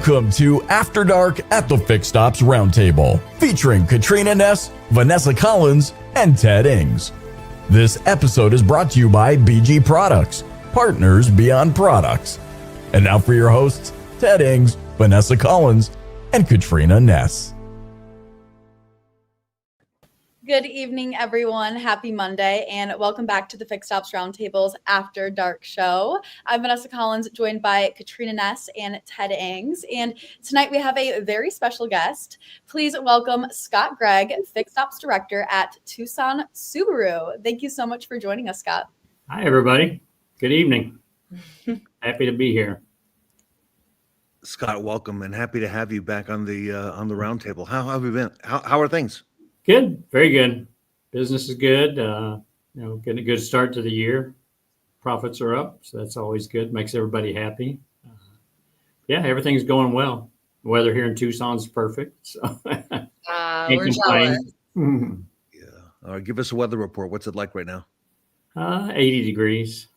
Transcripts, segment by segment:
Welcome to After Dark at the Fixed Ops Roundtable, featuring Katrina Ness, Vanessa Collins, and Ted Ings. This episode is brought to you by BG Products, partners beyond products. And now for your hosts, Ted Ings, Vanessa Collins, and Katrina Ness. Good evening, everyone. Happy Monday, and welcome back to the Fixed Ops Roundtable's After Dark show. I'm Vanessa Collins, joined by Katrina Ness and Ted Ings. And tonight we have a very special guest. Please welcome Scott Gregg, Fixed Ops Director at Tucson Subaru. Thank you so much for joining us, Scott. Hi, everybody. Good evening. Happy to be here. Scott, welcome, and happy to have you back on the roundtable. How have you been? How are things? Good, very good. Business is good. Getting a good start to the year. Profits are up, so that's always good. Makes everybody happy. Everything's going well. The weather here in Tucson is perfect. So We're jealous. Yeah. All right, give us a weather report. What's it like right now? 80 degrees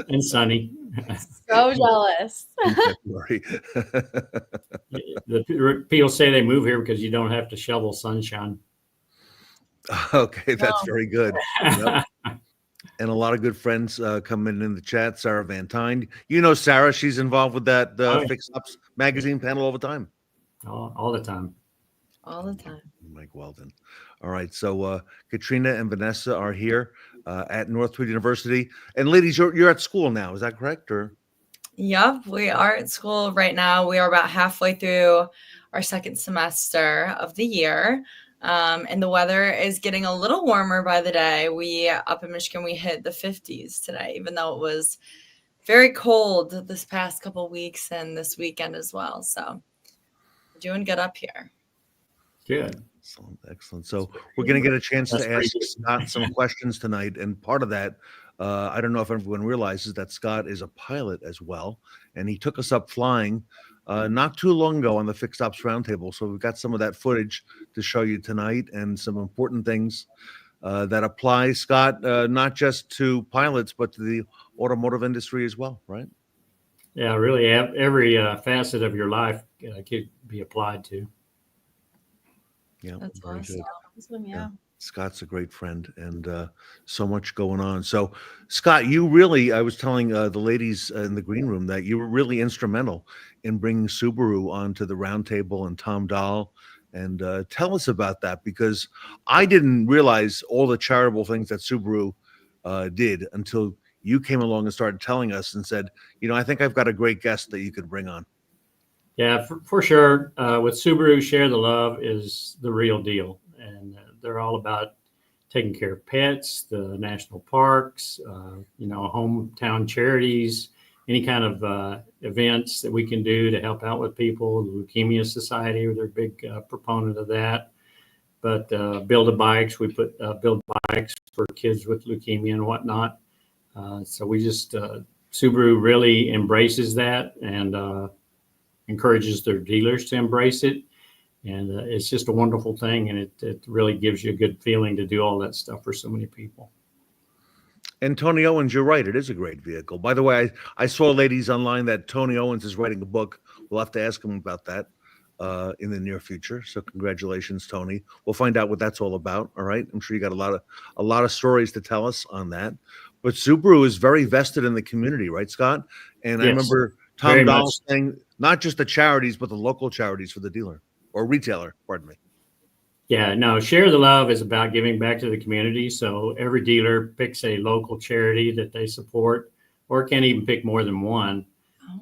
and sunny. So jealous. The people say they move here because you don't have to shovel sunshine. Okay, that's very good. Yep. And a lot of good friends coming in the chat. Sarah Van Tyne. You know Sarah, she's involved with that Fix Ups magazine panel all the time. All the time. All the time. Mike Weldon. All right, so Katrina and Vanessa are here at Northwood University. And ladies, you're at school now, is that correct? Or Yep, we are at school right now. We are about halfway through our second semester of the year. And the weather is getting a little warmer by the day. Up in Michigan, we hit the 50s today, even though it was very cold this past couple of weeks and this weekend as well. So we're doing good up here. Good. Excellent. So we're going to get a chance to ask Scott some questions tonight. And part of that, I don't know if everyone realizes that Scott is a pilot as well. And he took us up flying not too long ago on the Fixed Ops Roundtable. So we've got some of that footage to show you tonight and some important things that apply, Scott, not just to pilots, but to the automotive industry as well, right? Yeah, really every facet of your life could be applied to. Yeah, That's awesome. Yeah. Scott's a great friend, and so much going on. So, Scott, you really, I was telling the ladies in the green room that you were really instrumental in bringing Subaru onto the roundtable and Tom Dahl. And tell us about that, because I didn't realize all the charitable things that Subaru did until you came along and started telling us and said, I think I've got a great guest that you could bring on. Yeah, for sure. With Subaru, Share the Love is the real deal. And they're all about taking care of pets, the national parks, hometown charities, any kind of events that we can do to help out with people. The Leukemia Society, they're a big proponent of that. But Build-A-Bikes, we put build bikes for kids with leukemia and whatnot. So we just, Subaru really embraces that and encourages their dealers to embrace it. And it's just a wonderful thing. And it really gives you a good feeling to do all that stuff for so many people. And Tony Owens, you're right. It is a great vehicle. By the way, I saw ladies online that Tony Owens is writing a book. We'll have to ask him about that in the near future. So congratulations, Tony. We'll find out what that's all about. All right. I'm sure you got a lot of stories to tell us on that. But Subaru is very vested in the community, right, Scott? And yes, I remember Tom Dahl saying not just the charities, but the local charities for the dealer or retailer, pardon me. Yeah, no, Share the Love is about giving back to the community. So every dealer picks a local charity that they support, or can even pick more than one.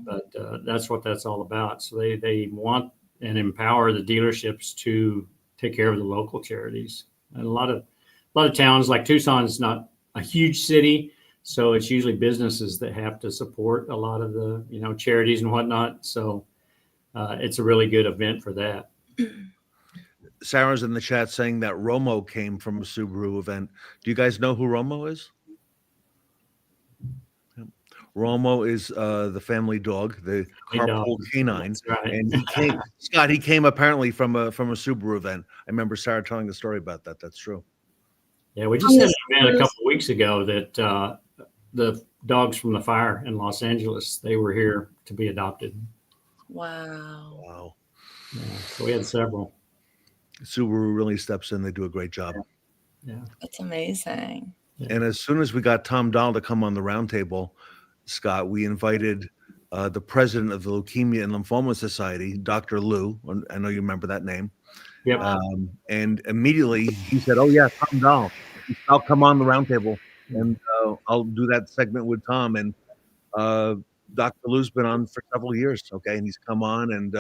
But that's what that's all about. So they want and empower the dealerships to take care of the local charities. And a lot of towns like Tucson is not a huge city, so it's usually businesses that have to support a lot of the charities and whatnot. So it's a really good event for that. Sarah's in the chat saying that Romo came from a Subaru event. Do you guys know who Romo is? Romo is the family dog, the carpool canine. Right. And he came apparently from a Subaru event. I remember Sarah telling the story about that. That's true. Yeah, we just had an event a couple of weeks ago that the dogs from the fire in Los Angeles, they were here to be adopted. Wow. Wow. Yeah, so we had several. Subaru really steps in. They do a great job. Yeah. That's amazing. And as soon as we got Tom Dahl to come on the roundtable, Scott, we invited the president of the Leukemia and Lymphoma Society, Dr. Lou. I know you remember that name. Yep. And immediately he said, "Oh yeah, Tom Dahl. I'll come on the roundtable and I'll do that segment with Tom." And Dr. Lou's been on for several years, okay, and he's come on, and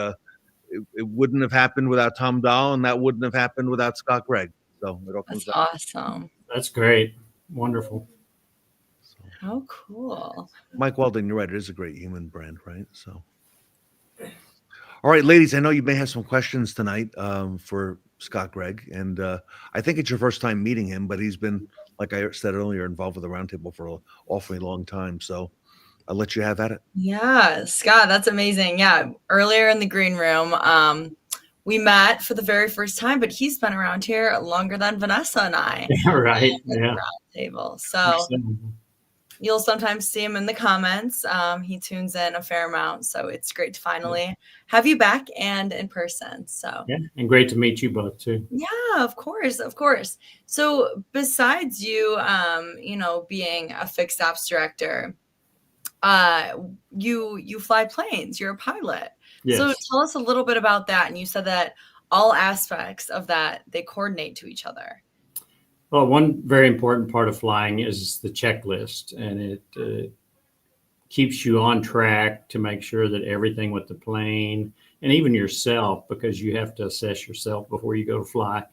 it wouldn't have happened without Tom Dahl, and that wouldn't have happened without Scott Gregg. So it all comes That's back. awesome. That's great. Wonderful. How cool. Mike Weldon, you're right. It is a great human brand, right? So, all right, ladies, I know you may have some questions tonight for Scott Gregg, and I think it's your first time meeting him, but he's been, like I said earlier, involved with the roundtable for an awfully long time. So I'll let you have at it. Yeah, Scott, that's amazing. Yeah, earlier in the green room, we met for the very first time, but he's been around here longer than Vanessa and I. Right. Yeah. Roundtable. So you'll sometimes see him in the comments. He tunes in a fair amount, so it's great to finally have you back and in person. So yeah, and great to meet you both too. yeah, of course, of course. So besides you, being a fixed ops director, you fly planes. You're a pilot. Yes. So tell us a little bit about that. And you said that all aspects of that, they coordinate to each other. Well, one very important part of flying is the checklist, and it keeps you on track to make sure that everything with the plane and even yourself, because you have to assess yourself before you go to fly.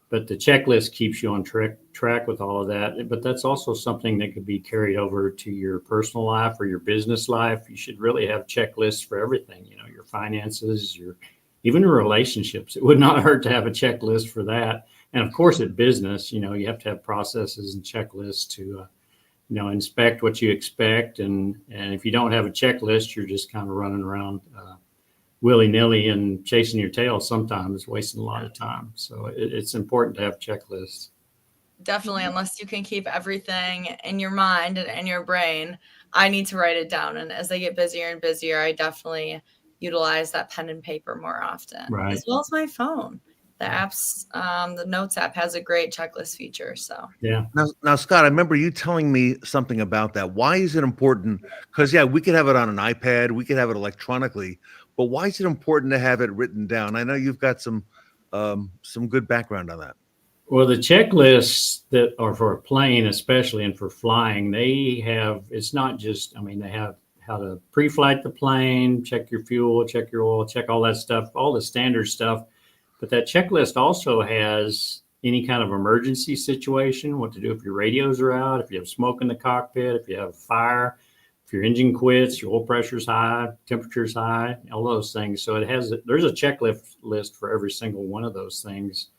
But the checklist keeps you on track with all of that. But that's also something that could be carried over to your personal life or your business life. You should really have checklists for everything, your finances, even your relationships. It would not hurt to have a checklist for that. And of course, at business, you have to have processes and checklists to, inspect what you expect. And if you don't have a checklist, you're just kind of running around willy-nilly and chasing your tail, sometimes wasting a lot of time. So it's important to have checklists. Definitely, unless you can keep everything in your mind and in your brain. I need to write it down. And as I get busier and busier, I definitely utilize that pen and paper more often, right, as well as my phone. The apps, the Notes app has a great checklist feature. So yeah. Now, Scott, I remember you telling me something about that. Why is it important? Because we could have it on an iPad, we could have it electronically, but why is it important to have it written down? I know you've got some good background on that. Well, the checklists that are for a plane, especially, and for flying, it's not just, they have how to pre-flight the plane, check your fuel, check your oil, check all that stuff, all the standard stuff. But that checklist also has any kind of emergency situation, what to do if your radios are out, if you have smoke in the cockpit, if you have fire, if your engine quits, your oil pressure's high, temperature's high, all those things. So there's a checklist for every single one of those things.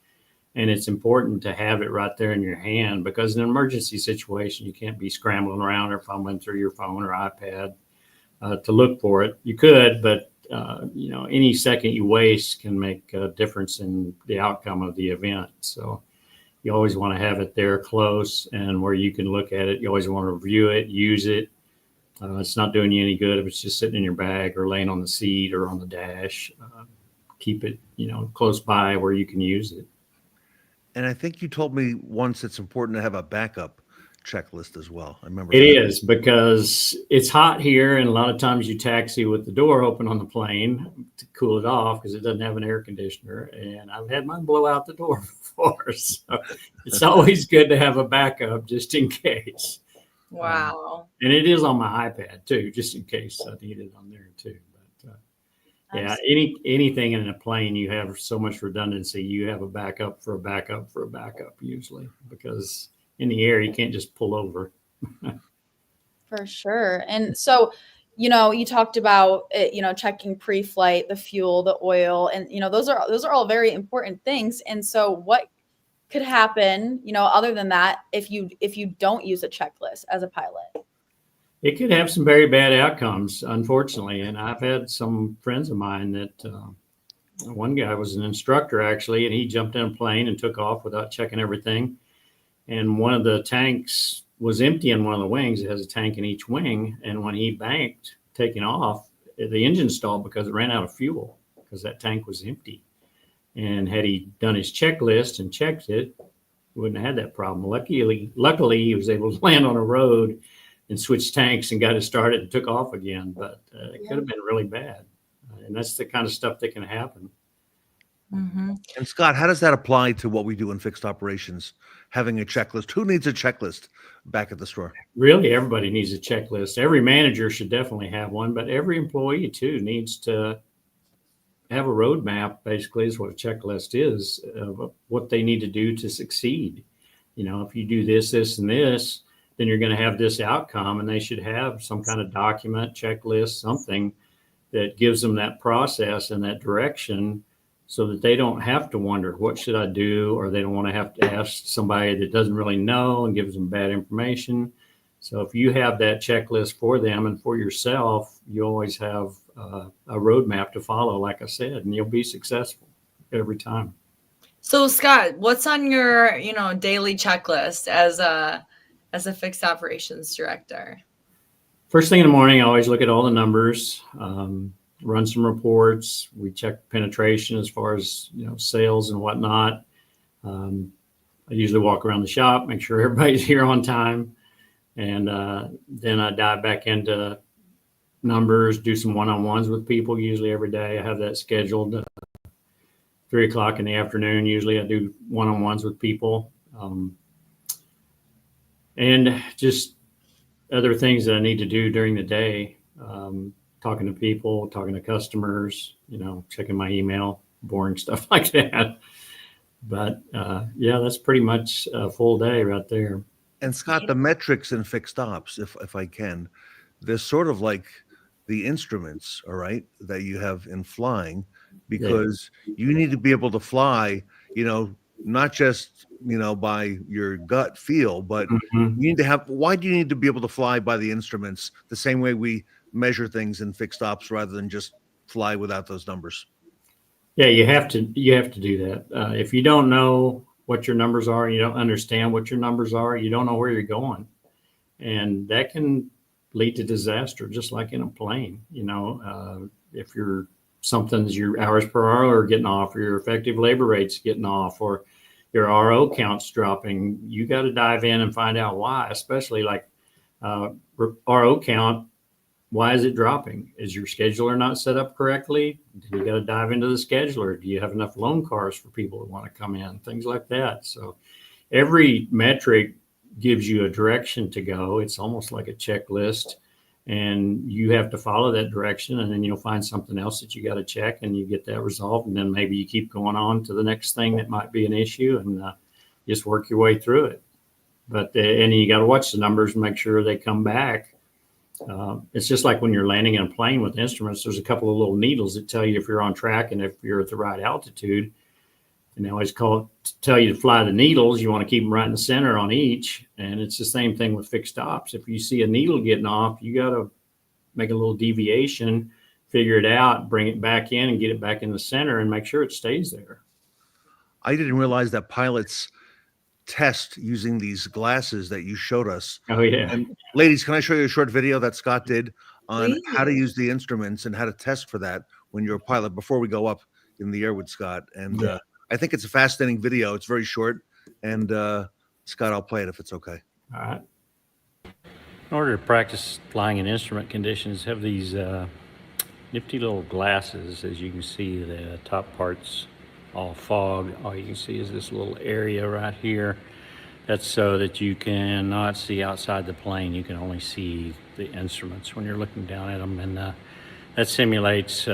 And it's important to have it right there in your hand, because in an emergency situation, you can't be scrambling around or fumbling through your phone or iPad to look for it. You could, but any second you waste can make a difference in the outcome of the event. So you always want to have it there close and where you can look at it. You always want to review it, use it. It's not doing you any good if it's just sitting in your bag or laying on the seat or on the dash. Keep it, close by where you can use it. And I think you told me once it's important to have a backup checklist as well. I remember it is, because it's hot here, and a lot of times you taxi with the door open on the plane to cool it off because it doesn't have an air conditioner, and I've had mine blow out the door before. So it's always good to have a backup just in case. Wow. And it is on my iPad too, just in case I need it on there too. But anything in a plane, you have so much redundancy. You have a backup for a backup for a backup usually, because in the air, you can't just pull over. For sure. And so, you talked about it, checking pre-flight, the fuel, the oil, and those are all very important things. And so what could happen, other than that, if you don't use a checklist as a pilot? It could have some very bad outcomes, unfortunately. And I've had some friends of mine that one guy was an instructor actually, and he jumped in a plane and took off without checking everything. And one of the tanks was empty in one of the wings. It has a tank in each wing. And when he banked, taking off, the engine stalled because it ran out of fuel because that tank was empty. And had he done his checklist and checked it, he wouldn't have had that problem. Luckily, he was able to land on a road and switch tanks and got it started and took off again. But it could have been really bad. And that's the kind of stuff that can happen. Mm-hmm. And Scott, how does that apply to what we do in fixed operations? Having a checklist. Who needs a checklist back at the store? Really, everybody needs a checklist. Every manager should definitely have one, but every employee too needs to have a roadmap. Basically, is what a checklist is of what they need to do to succeed. You know, if you do this, this, and this, then you're going to have this outcome, and they should have some kind of document, checklist, something that gives them that process and that direction, so that they don't have to wonder, what should I do? Or they don't want to have to ask somebody that doesn't really know and gives them bad information. So if you have that checklist for them and for yourself, you always have a roadmap to follow, like I said, and you'll be successful every time. So Scott, what's on your, daily checklist as a fixed operations director? First thing in the morning, I always look at all the numbers, run some reports. We check penetration as far as, sales and whatnot. I usually walk around the shop, make sure everybody's here on time. And then I dive back into numbers, do some one-on-ones with people usually every day. I have that scheduled 3:00 in the afternoon. Usually I do one-on-ones with people. And just other things that I need to do during the day, talking to people, talking to customers, checking my email, boring stuff like that. But that's pretty much a full day right there. And Scott, the metrics in fixed ops, if I can, they're sort of like the instruments, all right, that you have in flying, because you need to be able to fly, not just, by your gut feel, but you need to have, why do you need to be able to fly by the instruments the same way we measure things in fixed ops rather than just fly without those numbers? Yeah, you have to do that. If you don't know what your numbers are, you don't understand what your numbers are, you don't know where you're going. And that can lead to disaster, just like in a plane. If your hours per hour are getting off, or your effective labor rate's getting off, or your RO count's dropping, you got to dive in and find out why, especially like RO count. Why is it dropping? Is your scheduler not set up correctly? You got to dive into the scheduler. Do you have enough loan cars for people that want to come in? Things like that. So every metric gives you a direction to go. It's almost like a checklist, and you have to follow that direction, and then you'll find something else that you got to check, and you get that resolved, and then maybe you keep going on to the next thing that might be an issue, and just work your way through it. But and you got to watch the numbers and make sure they come back. It's just like when you're landing in a plane with instruments, there's a couple of little needles that tell you if you're on track and if you're at the right altitude. And they always tell you to fly the needles. You want to keep them right in the center on each. And it's the same thing with fixed ops. If you see a needle getting off, you got to make a little deviation, figure it out, bring it back in and get it back in the center and make sure it stays there. I didn't realize that pilots test using these glasses that you showed us. Oh, yeah. And ladies, can I show you a short video that Scott did on how to use the instruments and how to test for that when you're a pilot before we go up in the air with Scott? And I think it's a fascinating video. It's very short. And Scott, I'll play it if it's okay. All right. In order to practice flying in instrument conditions, have these nifty little glasses. As you can see, the top part's all fogged. All you can see is this little area right here. That's so that you cannot see outside the plane. You can only see the instruments when you're looking down at them. And that simulates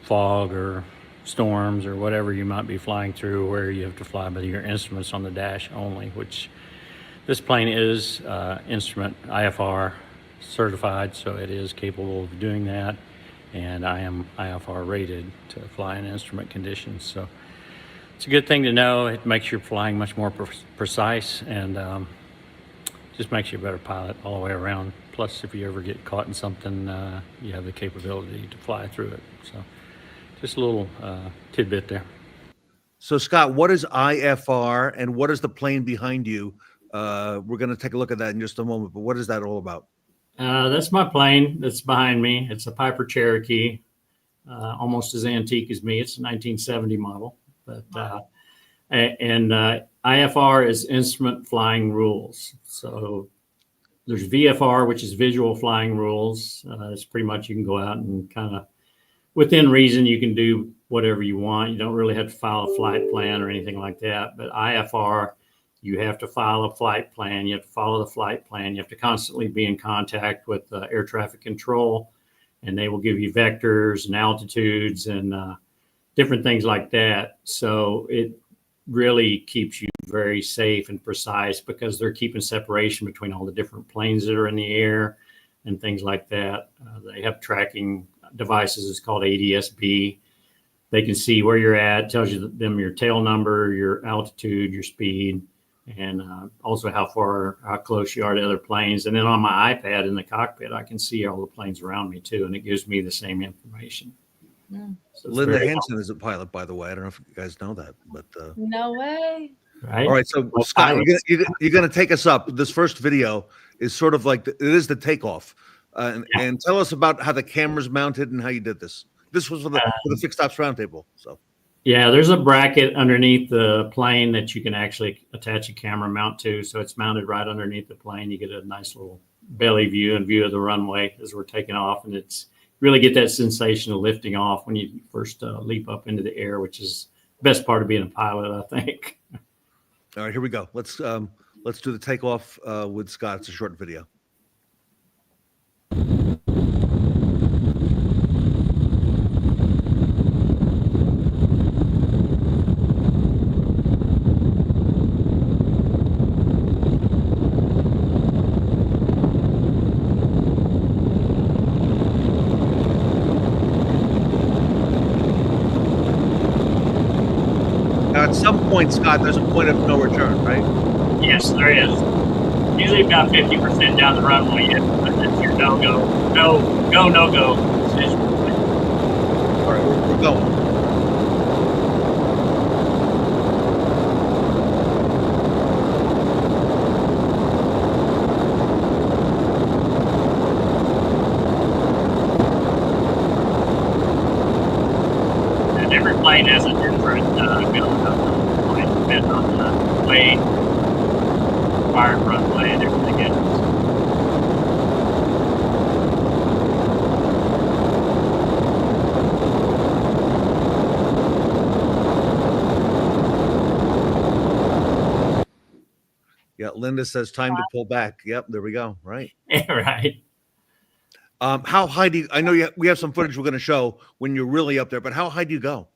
fog or storms or whatever you might be flying through, where you have to fly by your instruments on the dash only, which this plane is instrument IFR certified, so it is capable of doing that. And I am IFR rated to fly in instrument conditions. So it's a good thing to know. It makes your flying much more precise, and just makes you a better pilot all the way around. Plus, if you ever get caught in something, you have the capability to fly through it. So just a little tidbit there. So Scott, what is IFR and what is the plane behind you? We're going to take a look at that in just a moment, but what is that all about? That's my plane that's behind me. It's a Piper Cherokee, almost as antique as me. It's a 1970 model. But IFR is Instrument Flying Rules. So there's VFR, which is Visual Flying Rules. It's pretty much you can go out and kind of, within reason, you can do whatever you want. You don't really have to file a flight plan or anything like that. But IFR, you have to file a flight plan. You have to follow the flight plan. You have to constantly be in contact with air traffic control, and they will give you vectors and altitudes and different things like that. So it really keeps you very safe and precise because they're keeping separation between all the different planes that are in the air and things like that. They have tracking devices. It's called ADS-B. They can see where you're at, tells you them your tail number, your altitude, your speed, and also how close you are to other planes. And then on my iPad in the cockpit, I can see all the planes around me too, and it gives me the same information. So Linda Hansen is a pilot, by the way. I don't know if you guys know that, but No way. right. all right. So Scott, you're going to take us up. This first video is sort of like it is the takeoff, and tell us about how the camera's mounted and how you did this. This was for the Fixed Ops Roundtable. So yeah, there's a bracket underneath the plane that you can actually attach a camera mount to. So it's mounted right underneath the plane. You get a nice little belly view and view of the runway as we're taking off, and it's really get that sensation of lifting off when you first leap up into the air, which is the best part of being a pilot, I think. all right, here we go. Let's do the takeoff with Scott. It's a short video. At some point, Scott, there's a point of no return, right? Yes, there is. Usually about 50% down the runway, that's your no-go. No-go decision. All right, we're going. And every plane has a different depending on the plane, fire runway, and everything else. Yeah, Linda says time to pull back. Yep, there we go. Right. Right. How high do you? I know we have some footage we're going to show when you're really up there, but how high do you go?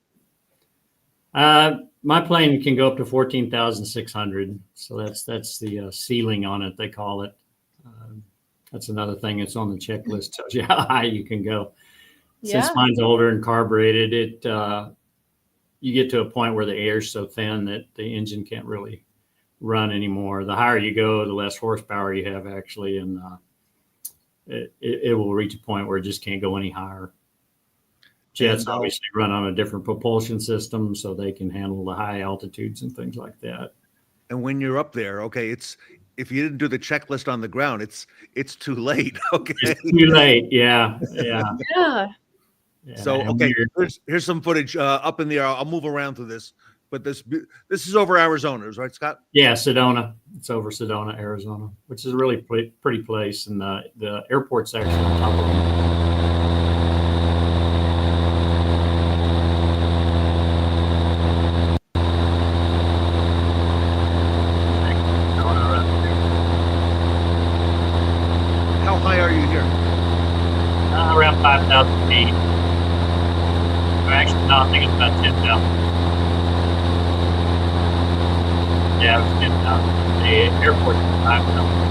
My plane can go up to 14,600. So that's the ceiling on it, they call it. That's another thing that's on the checklist, tells you how high you can go. Since mine's older and carbureted, you get to a point where the air's so thin that the engine can't really run anymore. The higher you go, the less horsepower you have actually, and it will reach a point where it just can't go any higher. Jets obviously run on a different propulsion system, so they can handle the high altitudes and things like that. And when you're up there, okay, if you didn't do the checklist on the ground, it's too late. Okay, it's too late. Yeah. So okay, here's some footage up in the air. I'll move around through this, but this is over Arizona, right, Scott? Yeah, Sedona. It's over Sedona, Arizona, which is a really pretty place, and the airport's actually on top of it. How high are you here? Around 5,000 feet. Actually, no, I think it's about 10,000. Yeah, it was 10,000. The airport's 5,000.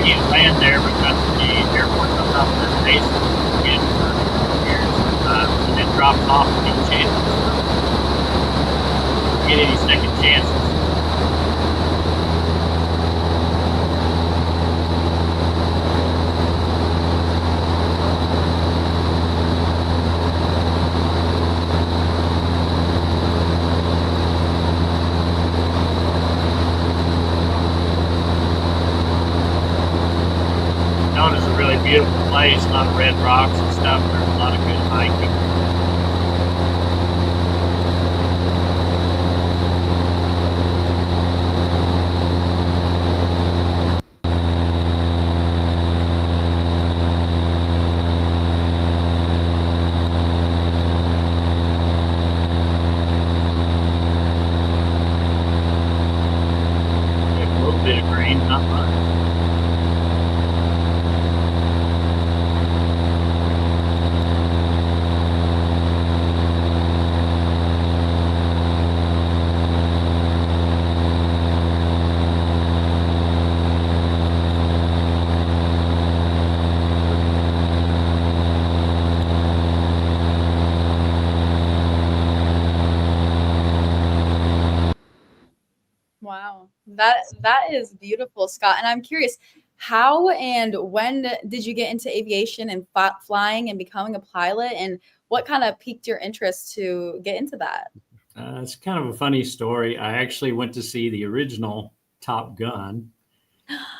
we need to land there because the airport comes off the base again for years sometimes, and then drops off and get chances. Get any second chances. Is a really beautiful place, a lot of red rocks and stuff. There's a lot of good hiking. A little bit of rain, not much. Wow. That is beautiful, Scott. And I'm curious, how and when did you get into aviation and flying and becoming a pilot? And what kind of piqued your interest to get into that? It's kind of a funny story. I actually went to see the original Top Gun.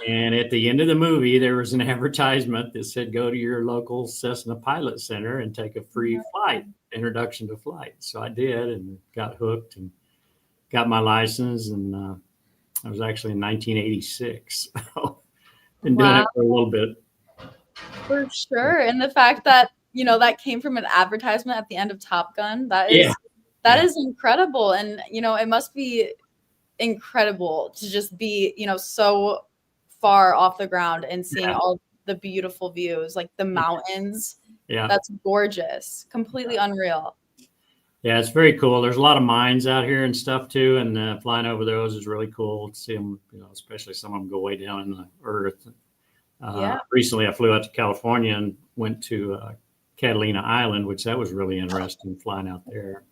And at the end of the movie, there was an advertisement that said, go to your local Cessna Pilot Center and take a free flight, introduction to flight. So I did and got hooked and got my license. And I was actually in 1986. Been doing it for a little bit. For sure. And the fact that, that came from an advertisement at the end of Top Gun, that is incredible. And, it must be incredible to just be, so far off the ground and seeing all the beautiful views, like the mountains. Yeah. That's gorgeous. Completely unreal. Yeah, it's very cool. There's a lot of mines out here and stuff too. And flying over those is really cool to see them, especially some of them go way down in the earth. Recently I flew out to California and went to Catalina Island, which that was really interesting flying out there.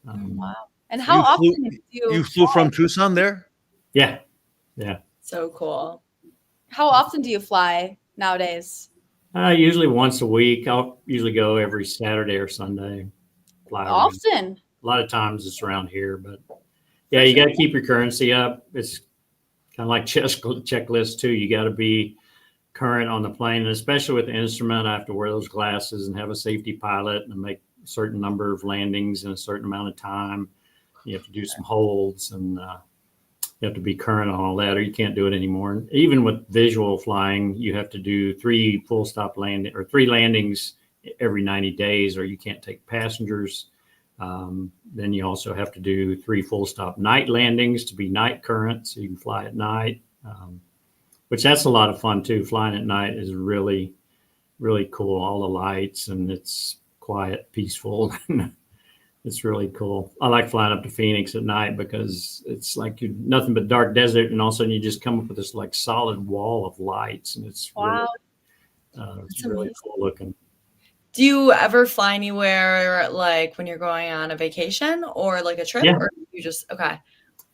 Wow. And how often do you flew from Tucson there? Yeah. Yeah. So cool. How often do you fly nowadays? Usually once a week. I'll usually go every Saturday or Sunday. Fly around. Often. A lot of times it's around here, but yeah, you got to keep your currency up. It's kind of like checklist too. You got to be current on the plane, and especially with the instrument, I have to wear those glasses and have a safety pilot and make a certain number of landings in a certain amount of time. You have to do some holds, and you have to be current on all that, or you can't do it anymore. And even with visual flying, you have to do 3 full stop landing or 3 landings every 90 days, or you can't take passengers. Then you also have to do 3 full stop night landings to be night current, so you can fly at night, which that's a lot of fun too. Flying at night is really, really cool. All the lights, and it's quiet, peaceful. It's really cool. I like flying up to Phoenix at night because it's like nothing but dark desert, and all of a sudden you just come up with this like solid wall of lights, and it's wow. It's really cool looking. Do you ever fly anywhere like when you're going on a vacation or like a trip? Yeah. Or you just okay.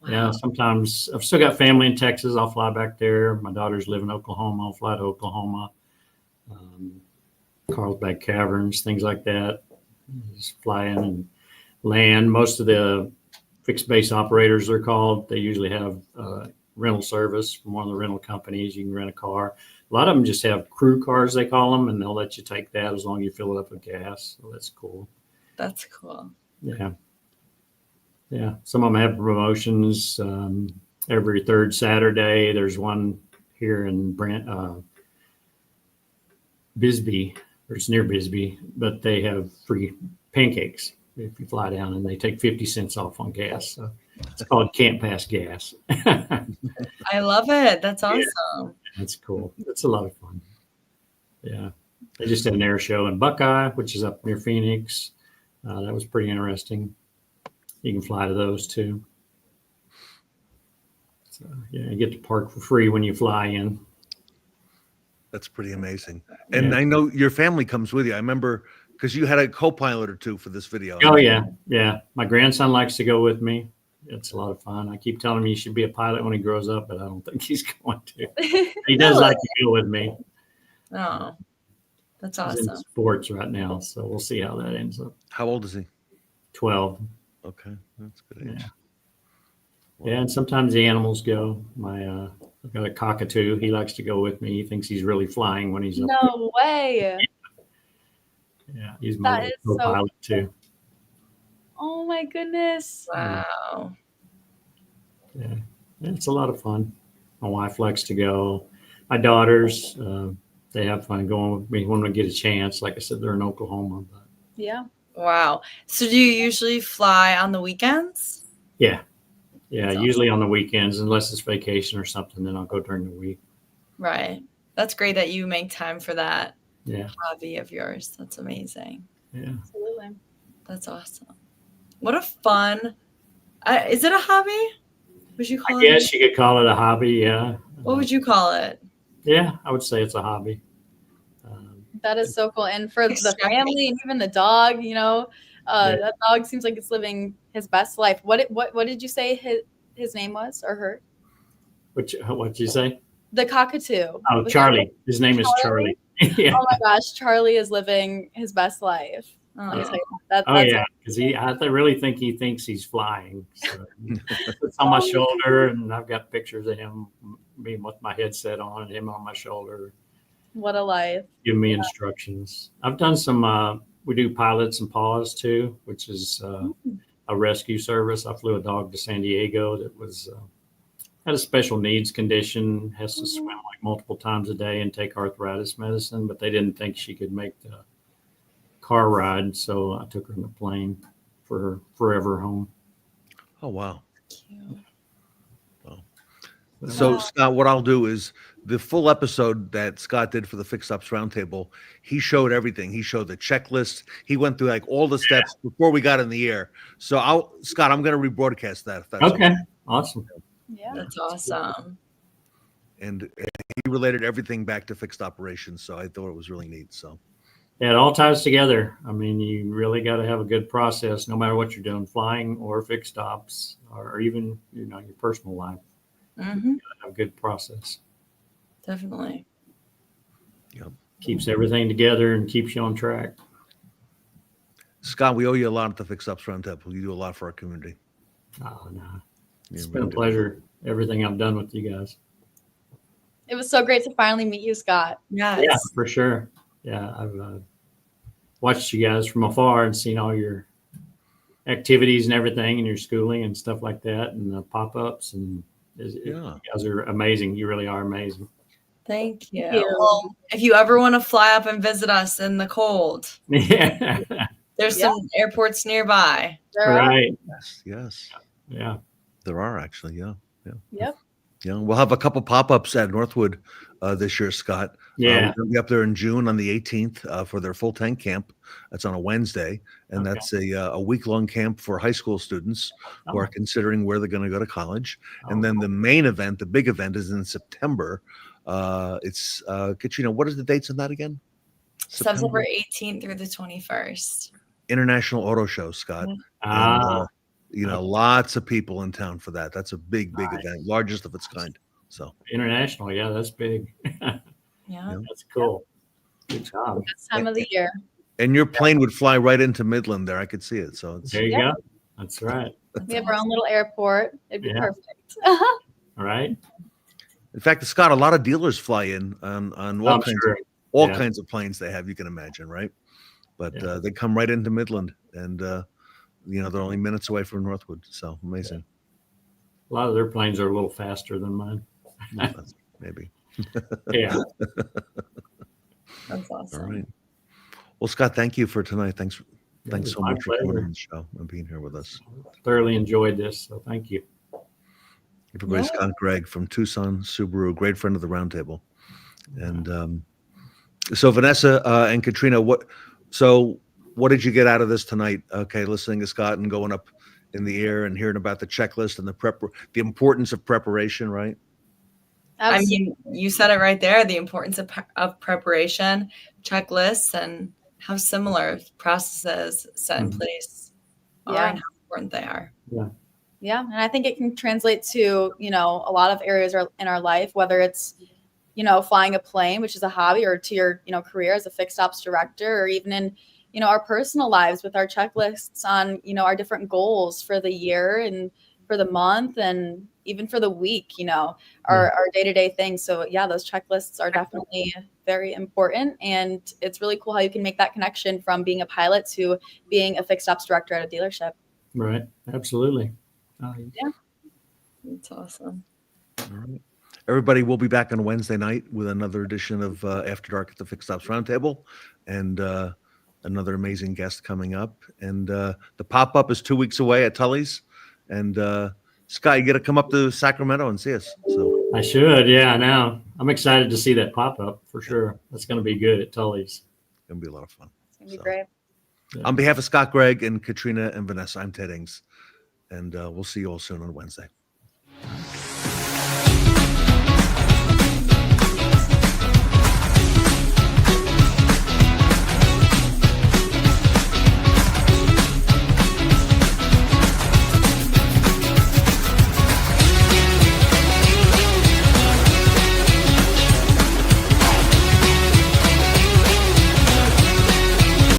Wow. Yeah, sometimes I've still got family in Texas. I'll fly back there. My daughters live in Oklahoma. I'll fly to Oklahoma, Carlsbad Caverns, things like that. Just fly in and land. Most of the fixed base operators, they're called, they usually have rental service from one of the rental companies. You can rent a car. A lot of them just have crew cars, they call them, and they'll let you take that as long as you fill it up with gas. So that's cool. That's cool. Yeah. Yeah. Some of them have promotions every 3rd Saturday. There's one here in Bisbee, or it's near Bisbee, but they have free pancakes if you fly down, and they take 50 cents off on gas. So it's called Can't Pass Gas. I love it. That's awesome. Yeah, that's cool. It's a lot of fun. Yeah. They just had an air show in Buckeye, which is up near Phoenix. That was pretty interesting. You can fly to those too. So yeah, you get to park for free when you fly in. That's pretty amazing. And Yeah. I know your family comes with you. I remember because you had a co-pilot or two for this video. Oh yeah, yeah. My grandson likes to go with me. It's a lot of fun. I keep telling him he should be a pilot when he grows up, but I don't think he's going to. He does like to go with me. Oh, that's He's in awesome. sports right now, so we'll see how that ends up. How old is he? 12. Okay, that's a good age. Yeah. Yeah, and sometimes the animals go. I've got a cockatoo. He likes to go with me. He thinks he's really flying when he's up No way. there. Yeah, he's That my is so co-pilot too. Oh my goodness. Wow. Yeah, it's a lot of fun. My wife likes to go. My daughters, they have fun going with me when we get a chance. Like I said, they're in Oklahoma. But Yeah. Wow. So do you usually fly on the weekends? yeah, That's usually on the weekends, unless it's vacation or something, then I'll go during the week. Right. That's great that you make time for that Yeah, hobby of yours. That's amazing. yeah. Absolutely. That's awesome. What a fun. Is it a hobby? Would you call I guess you could call it a hobby. Yeah. What would you call it? Yeah, I would say it's a hobby. That is so cool. And for the Exciting. family and even the dog, Yeah. that dog seems like it's living his best life. What did you say his name was or her? What'd you say? The cockatoo. Oh, Was Charlie. His name is Charlie. Yeah. Oh my gosh, Charlie is living his best life. Let me Oh, tell you that. Oh That's yeah, because I really think he thinks he's flying. So it's on my shoulder, and I've got pictures of him, me with my headset on, and him on my shoulder, what a life. giving me instructions. I've done some. We do pilots and paws too, which is a rescue service. I flew a dog to San Diego that was had a special needs condition, has to swim like multiple times a day and take arthritis medicine, but they didn't think she could make the car ride, so I took her in the plane for her forever home. Oh wow. cute. So Wow. Scott, what I'll do is the full episode that Scott did for the Fixed Ops Roundtable, he showed everything. He showed the checklist. He went through like all the steps before we got in the air. So Scott, I'm going to rebroadcast that. If that's Okay, awesome. Yeah. That's awesome. And he related everything back to fixed operations. So I thought it was really neat. So Yeah, it all ties together. I mean, you really got to have a good process, no matter what you're doing, flying or fixed ops, or even your personal life. Hmm. Have a good process. Definitely. Keeps everything together and keeps you on track. Scott, we owe you a lot at the Fixed Ops Roundtable. You do a lot for our community. Oh no, it's You been a really do. pleasure. Everything I've done with you guys. It was so great to finally meet you, Scott. Yes. Yeah, for sure. Yeah, I've watched you guys from afar and seen all your activities and everything, and your schooling and stuff like that, and the pop-ups. And you guys are amazing. You really are amazing. Thank you. Thank you. Well, if you ever want to fly up and visit us in the cold, Yeah, there's Yeah. some airports nearby. There are- right. Yes. Yeah. There are actually. Yeah. Yep. Yeah. We'll have a couple pop-ups at Northwood this year, Scott. Yeah. We're going to be up there in June on the 18th for their full tank camp. That's on a Wednesday. And Okay. that's a week-long camp for high school students who are considering where they're going to go to college. Oh, And then the main event, the big event, is in September. It's Katrina, what is the dates on that again? September 18th through the 21st. International Auto Show, Scott. Ah, And, lots of people in town for that. That's a big Nice. event, largest of its kind. So international. Yeah, that's big. Yeah. That's cool. Good job. Best time of the year. and your plane would fly right into Midland there. I could see it. So it's There you Yeah. go. That's right. We have our own little airport. It'd be Yeah. perfect. All right. in fact, Scott, a lot of dealers fly in on all I'm kinds sure. of all Yeah. kinds of planes they have, you can imagine, right? But Yeah. they come right into Midland, and they're only minutes away from Northwood. So amazing. A lot of their planes are a little faster than mine. Maybe. Yeah. That's All awesome. right. Well, Scott, thank you for tonight. Thanks It so was my much for coming pleasure. on the show and being here with us. Thoroughly enjoyed this. So thank you. Everybody, Yeah. Scott Gregg from Tucson Subaru, great friend of the Roundtable. And so Vanessa and Katrina, what did you get out of this tonight? Okay, listening to Scott and going up in the air and hearing about the checklist and the importance of preparation, right? Absolutely. I mean, you said it right there, the importance of preparation, checklists, and how similar processes set in place are Yeah. and how important they are. Yeah. And I think it can translate to, a lot of areas in our life, whether it's, flying a plane, which is a hobby, or to your, career as a fixed ops director, or even in, our personal lives with our checklists on, our different goals for the year and for the month and even for the week, our day-to-day things. So yeah, those checklists are definitely very important. And it's really cool how you can make that connection from being a pilot to being a fixed ops director at a dealership. Right. Absolutely. That's awesome. All right. Everybody, will be back on Wednesday night with another edition of After Dark at the Fixed Ops Roundtable, and another amazing guest coming up. And the pop-up is 2 weeks away at Tully's. And Scott, you got to come up to Sacramento and see us. So I should. Yeah, now I'm excited to see that pop up for sure. That's going to be good at Tully's. it's going to be a lot of fun. It's going to be great. Yeah. On behalf of Scott, Gregg, and Katrina and Vanessa, I'm Ted Ings. And we'll see you all soon on Wednesday.